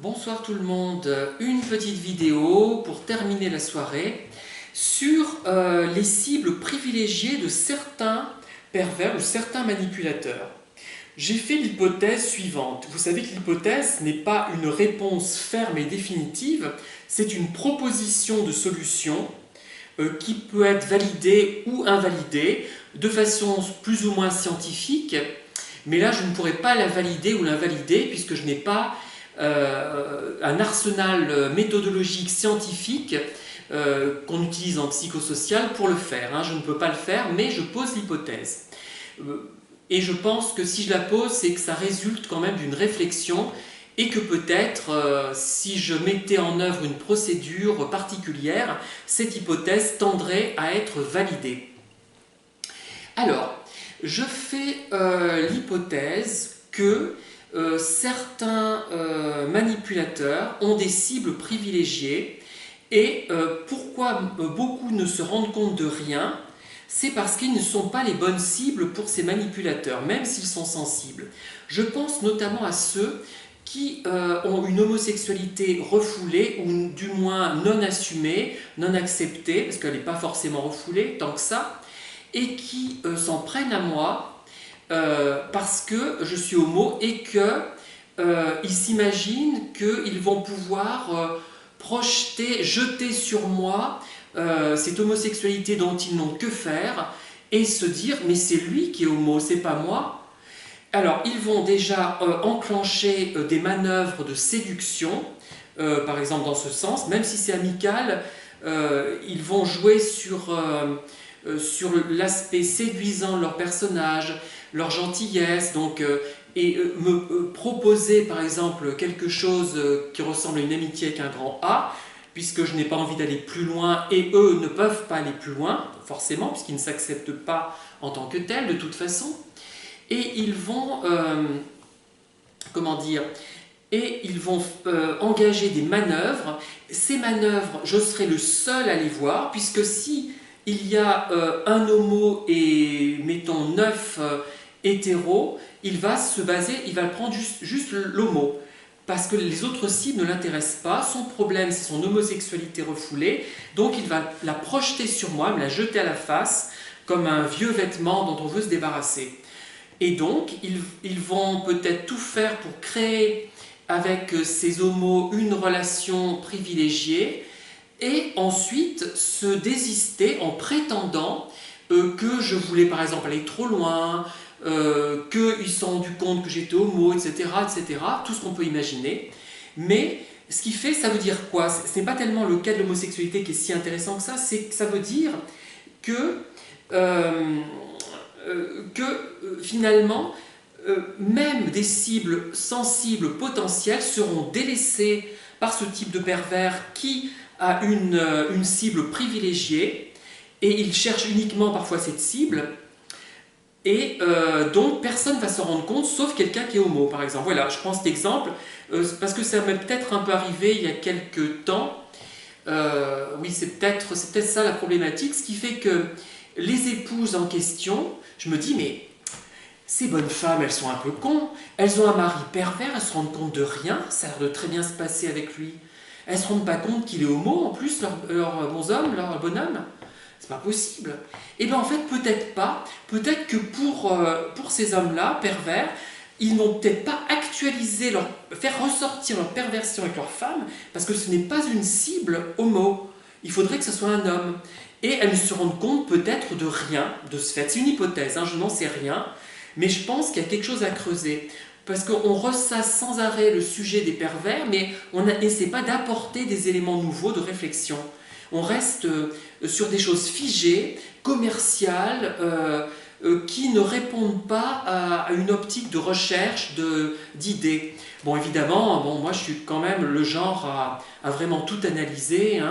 Bonsoir tout le monde, une petite vidéo pour terminer la soirée sur les cibles privilégiées de certains pervers ou certains manipulateurs. J'ai fait l'hypothèse suivante. Vous savez que l'hypothèse n'est pas une réponse ferme et définitive, c'est une proposition de solution qui peut être validée ou invalidée de façon plus ou moins scientifique, mais là je ne pourrais pas la valider ou l'invalider puisque je n'ai pas un arsenal méthodologique scientifique qu'on utilise en psychosocial pour le faire. Je ne peux pas le faire, mais je pose l'hypothèse. Et je pense que si je la pose, c'est que ça résulte quand même d'une réflexion et que peut-être, si je mettais en œuvre une procédure particulière, cette hypothèse tendrait à être validée. Alors, je fais l'hypothèse que certains manipulateurs ont des cibles privilégiées et pourquoi beaucoup ne se rendent compte de rien, c'est parce qu'ils ne sont pas les bonnes cibles pour ces manipulateurs, même s'ils sont sensibles. Je pense notamment à ceux qui ont une homosexualité refoulée ou du moins non assumée, non acceptée, parce qu'elle n'est pas forcément refoulée tant que ça, et qui s'en prennent à moi parce que je suis homo et qu'ils s'imaginent qu'ils vont pouvoir projeter, jeter sur moi cette homosexualité dont ils n'ont que faire et se dire mais c'est lui qui est homo, c'est pas moi. Alors ils vont déjà enclencher des manœuvres de séduction, par exemple dans ce sens, même si c'est amical, ils vont jouer sur l'aspect séduisant de leur personnage, leur gentillesse, et me proposer par exemple quelque chose qui ressemble à une amitié avec un grand A, puisque je n'ai pas envie d'aller plus loin et eux ne peuvent pas aller plus loin, forcément, puisqu'ils ne s'acceptent pas en tant que tels de toute façon, et ils vont, engager des manœuvres. Ces manœuvres, je serai le seul à les voir, puisque si il y a un homo et mettons 9 hétéros, il va prendre juste l'homo, parce que les autres cibles ne l'intéressent pas. Son problème, c'est son homosexualité refoulée, donc il va la projeter sur moi, me la jeter à la face, comme un vieux vêtement dont on veut se débarrasser. Et donc, ils vont peut-être tout faire pour créer avec ces homos une relation privilégiée, et ensuite se désister en prétendant que je voulais par exemple aller trop loin, qu'ils se sont rendus compte que j'étais homo, etc., etc., tout ce qu'on peut imaginer. Mais ce qui fait, ça veut dire quoi? Ce n'est pas tellement le cas de l'homosexualité qui est si intéressant que ça veut dire que, finalement, même des cibles sensibles potentielles seront délaissées par ce type de pervers qui a une cible privilégiée et il cherche uniquement parfois cette cible et donc personne ne va se rendre compte sauf quelqu'un qui est homo par exemple. Voilà, je prends cet exemple parce que ça m'est peut-être un peu arrivé il y a quelques temps. Oui, c'est peut-être ça la problématique, ce qui fait que les épouses en question, je me dis mais ces bonnes femmes, elles sont un peu cons, elles ont un mari pervers, elles se rendent compte de rien, ça a l'air de très bien se passer avec lui. Elles ne se rendent pas compte qu'il est homo, en plus, leur bonhomme, leur bonhomme. C'est pas possible. Et bien en fait, peut-être pas. Peut-être que pour ces hommes-là, pervers, ils n'ont peut-être pas actualisé, faire ressortir leur perversion avec leur femme, parce que ce n'est pas une cible homo. Il faudrait que ce soit un homme. Et elles ne se rendent compte peut-être de rien, de ce fait. C'est une hypothèse, je n'en sais rien, mais je pense qu'il y a quelque chose à creuser. Parce qu'on ressasse sans arrêt le sujet des pervers, mais on n'essaie pas d'apporter des éléments nouveaux de réflexion. On reste sur des choses figées, commerciales, qui ne répondent pas à une optique de recherche d'idées. Bon, évidemment, moi je suis quand même le genre à vraiment tout analyser.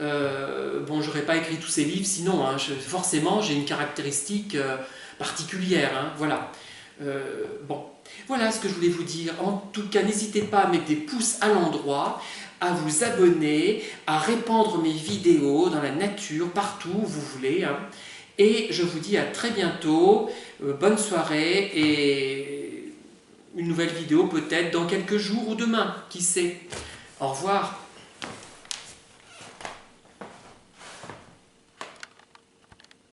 J'aurais pas écrit tous ces livres sinon. Forcément, j'ai une caractéristique particulière. Voilà. Voilà ce que je voulais vous dire. En tout cas, n'hésitez pas à mettre des pouces à l'endroit, à vous abonner, à répandre mes vidéos dans la nature, partout où vous voulez. Et je vous dis à très bientôt. Bonne soirée et une nouvelle vidéo peut-être dans quelques jours ou demain, qui sait. Au revoir.